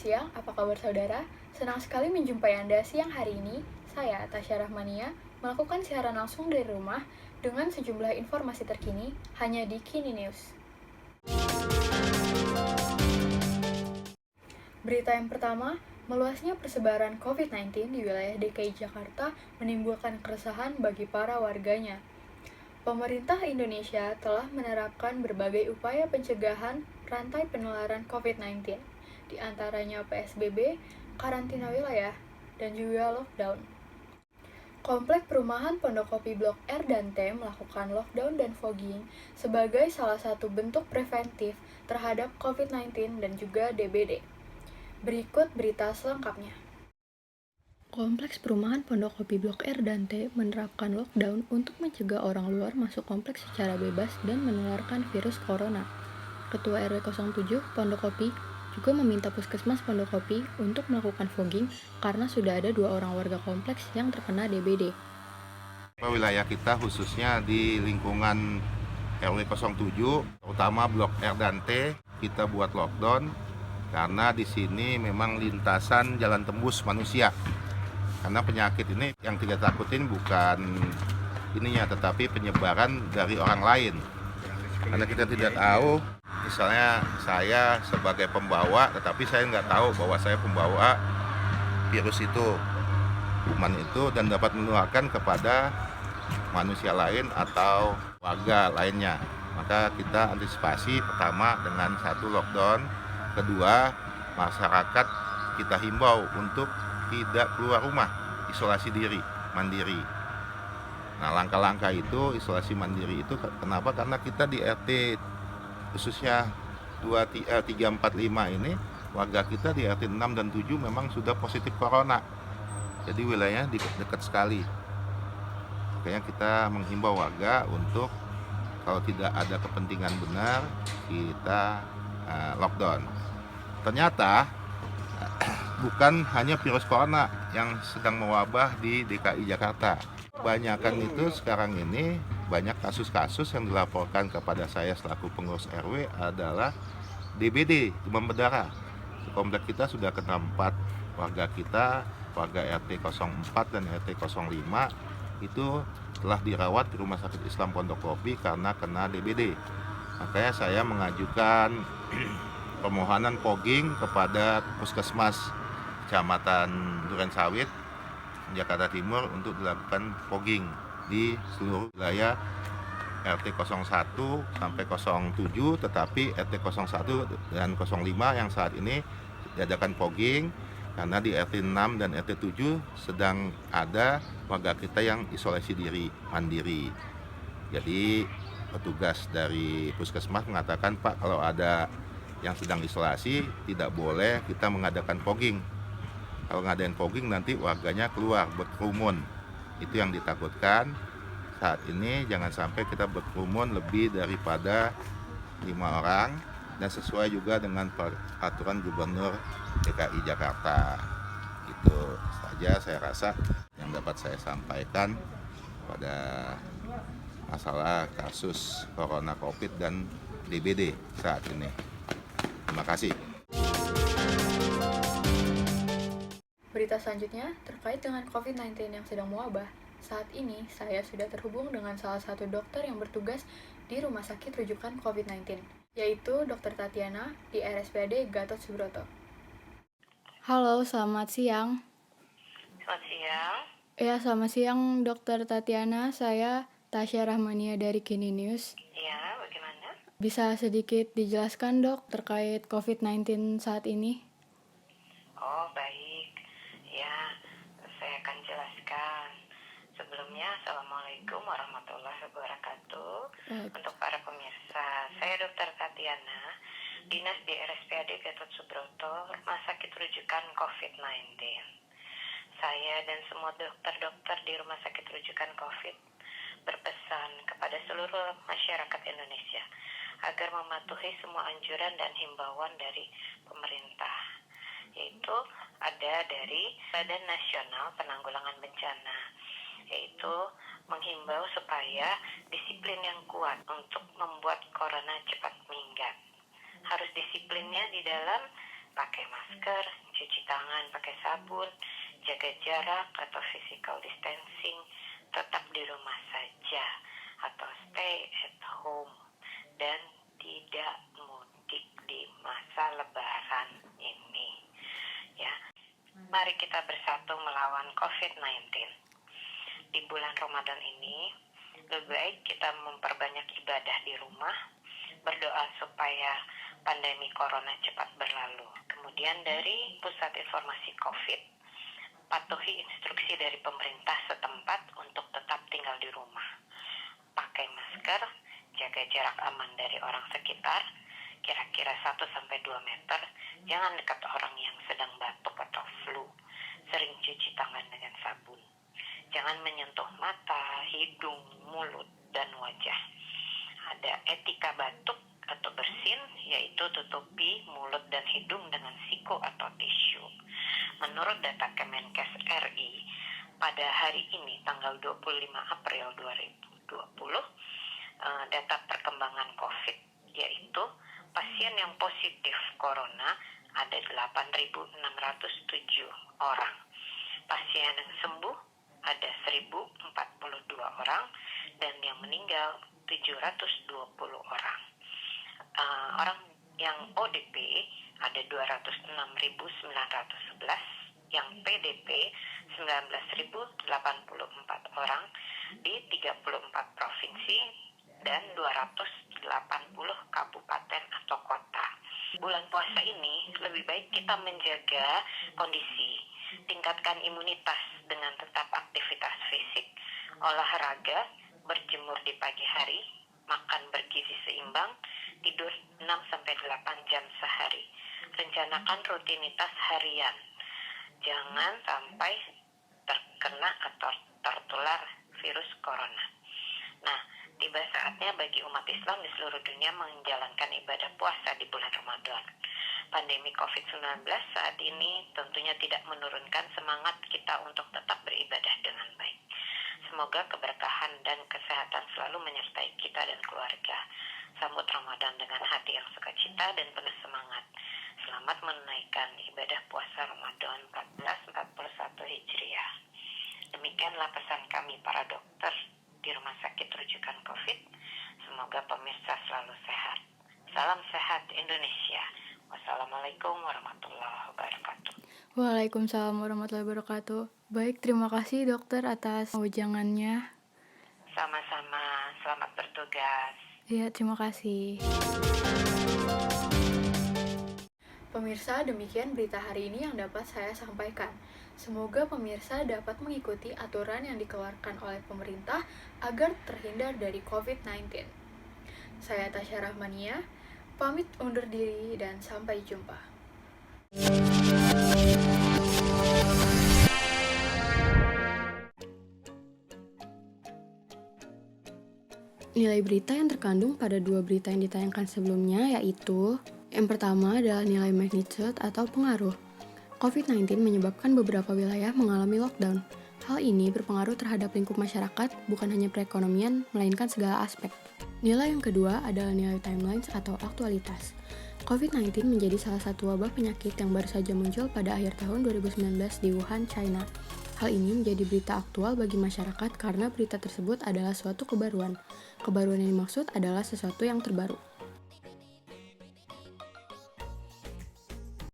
siang, apa kabar saudara? Senang sekali menjumpai Anda siang hari ini. Saya, Tasya Rahmania, melakukan siaran langsung dari rumah dengan sejumlah informasi terkini hanya di Kini News. Berita yang pertama, meluasnya persebaran COVID-19 di wilayah DKI Jakarta menimbulkan keresahan bagi para warganya. Pemerintah Indonesia telah menerapkan berbagai upaya pencegahan rantai penularan COVID-19, di antaranya PSBB, karantina wilayah, dan juga lockdown. Komplek perumahan Pondokopi Blok R dan T melakukan lockdown dan fogging sebagai salah satu bentuk preventif terhadap COVID-19 dan juga DBD. Berikut berita selengkapnya. Kompleks perumahan Pondokopi Blok R dan T menerapkan lockdown untuk mencegah orang luar masuk kompleks secara bebas dan menularkan virus corona. Ketua RW 07 Pondokopi juga meminta Puskesmas Pondokopi untuk melakukan fogging karena sudah ada 2 orang warga kompleks yang terkena DBD. Wilayah kita khususnya di lingkungan RW 07, terutama Blok R dan T, kita buat lockdown karena di sini memang lintasan jalan tembus manusia. Karena penyakit ini yang kita takutin bukan ininya, tetapi penyebaran dari orang lain. Karena kita tidak tahu, misalnya saya sebagai pembawa, tetapi saya nggak tahu bahwa saya pembawa virus itu, kuman itu, dan dapat menularkan kepada manusia lain atau warga lainnya. Maka kita antisipasi pertama dengan satu lockdown, kedua masyarakat kita himbau untuk tidak keluar rumah, isolasi diri, mandiri. Nah, langkah-langkah itu, isolasi mandiri itu kenapa? Karena kita di RT khususnya 345 ini, warga kita di RT 6 dan 7 memang sudah positif corona. Jadi wilayahnya dekat sekali. Makanya kita menghimbau warga untuk kalau tidak ada kepentingan benar, kita lockdown. Ternyata bukan hanya virus corona yang sedang mewabah di DKI Jakarta. Kebanyakan itu sekarang ini banyak kasus-kasus yang dilaporkan kepada saya selaku pengurus RW adalah DBD, demam berdarah. Di komplek kita sudah kena 4 warga kita, warga RT 04 dan RT 05 itu telah dirawat di Rumah Sakit Islam Pondokopi karena kena DBD. Makanya saya mengajukan permohonan fogging kepada Puskesmas Kecamatan Durensawit, Jakarta Timur untuk dilakukan fogging di seluruh wilayah RT 01 sampai 07, tetapi RT 01 dan 05 yang saat ini diadakan fogging karena di RT 6 dan RT 7 sedang ada warga kita yang isolasi diri mandiri. Jadi petugas dari Puskesmas mengatakan, Pak, kalau ada yang sedang isolasi tidak boleh kita mengadakan fogging. Kalau ngadain fogging nanti warganya keluar berkerumun. Itu yang ditakutkan saat ini, jangan sampai kita berkerumun lebih daripada 5 orang dan sesuai juga dengan peraturan Gubernur DKI Jakarta. Itu saja saya rasa yang dapat saya sampaikan pada masalah kasus Corona COVID dan DBD saat ini. Terima kasih. Berita selanjutnya terkait dengan COVID-19 yang sedang mewabah. Saat ini saya sudah terhubung dengan salah satu dokter yang bertugas di Rumah Sakit Rujukan COVID-19, yaitu Dr. Tatiana di RSPAD Gatot Subroto. Halo, selamat siang. Selamat siang. Ya, selamat siang Dr. Tatiana. Saya Tasya Rahmania dari Kini News. Ya, bagaimana? Bisa sedikit dijelaskan, Dok, terkait COVID-19 saat ini? Oh, baik. Ya, saya akan jelaskan. Sebelumnya, Assalamualaikum warahmatullahi wabarakatuh. Untuk para pemirsa, saya Dr. Tatiana, dinas di RSPAD Gatot Subroto, Rumah Sakit Rujukan COVID-19. Saya dan semua dokter-dokter di Rumah Sakit Rujukan COVID berpesan kepada seluruh masyarakat Indonesia agar mematuhi semua anjuran dan himbauan dari pemerintah, yaitu ada dari Badan Nasional Penanggulangan Bencana, yaitu menghimbau supaya disiplin yang kuat untuk membuat corona cepat minggat. Harus disiplinnya di dalam pakai masker, cuci tangan pakai sabun, jaga jarak atau physical distancing, tetap di rumah saja atau stay at home, dan tidak mudik di masa lebaran ini. Ya, mari kita bersatu melawan COVID-19. Di bulan Ramadan ini, lebih baik kita memperbanyak ibadah di rumah, berdoa supaya pandemi corona cepat berlalu. Kemudian dari Pusat Informasi COVID, patuhi instruksi dari pemerintah setempat untuk tetap tinggal di rumah. Pakai masker, jaga jarak aman dari orang sekitar, kira-kira 1-2 meter, jangan dekat orang yang sedang batuk atau flu, sering cuci tangan dengan sabun. Jangan menyentuh mata, hidung, mulut, dan wajah. Ada etika batuk atau bersin, yaitu tutupi mulut dan hidung dengan siku atau tisu. Menurut data Kemenkes RI, pada hari ini, tanggal 25 April 2020, data perkembangan COVID, yaitu pasien yang positif corona ada 8.607 orang. Pasien yang sembuh ada 1.042 orang, dan yang meninggal 720 orang. Orang yang ODP ada 206.911, yang PDP 19.084 orang di 34 provinsi dan 280 kabupaten atau kota. Bulan puasa ini lebih baik kita menjaga kondisi, tingkatkan imunitas dengan tetap aktivitas fisik, olahraga, berjemur di pagi hari, makan bergizi seimbang, tidur 6-8 jam sehari. Rencanakan rutinitas harian. Jangan sampai terkena atau tertular virus corona. Nah, tiba saatnya bagi umat Islam di seluruh dunia menjalankan ibadah puasa di bulan Ramadan. Pandemi COVID-19 saat ini tentunya tidak menurunkan semangat kita untuk tetap beribadah dengan baik. Semoga keberkahan dan kesehatan selalu menyertai kita dan keluarga. Sambut Ramadan dengan hati yang sukacita dan penuh semangat. Selamat menunaikan ibadah puasa Ramadan 1441 Hijriah. Demikianlah pesan kami para dokter di Rumah Sakit Rujukan COVID. Semoga pemirsa selalu sehat. Salam sehat Indonesia. Wassalamualaikum warahmatullahi wabarakatuh. Waalaikumsalam warahmatullahi wabarakatuh. Baik, terima kasih dokter atas wejangannya. Sama-sama, selamat bertugas. Ya, terima kasih. Pemirsa, demikian berita hari ini yang dapat saya sampaikan. Semoga pemirsa dapat mengikuti aturan yang dikeluarkan oleh pemerintah agar terhindar dari COVID-19. Saya Tasya Rahmania, pamit undur diri dan sampai jumpa. Nilai berita yang terkandung pada dua berita yang ditayangkan sebelumnya yaitu yang pertama adalah nilai magnitude atau pengaruh. COVID-19 menyebabkan beberapa wilayah mengalami lockdown. Hal ini berpengaruh terhadap lingkup masyarakat, bukan hanya perekonomian, melainkan segala aspek. Nilai yang kedua adalah nilai timelines atau aktualitas. COVID-19 menjadi salah satu wabah penyakit yang baru saja muncul pada akhir tahun 2019 di Wuhan, China. Hal ini menjadi berita aktual bagi masyarakat karena berita tersebut adalah suatu kebaruan. Kebaruan yang dimaksud adalah sesuatu yang terbaru.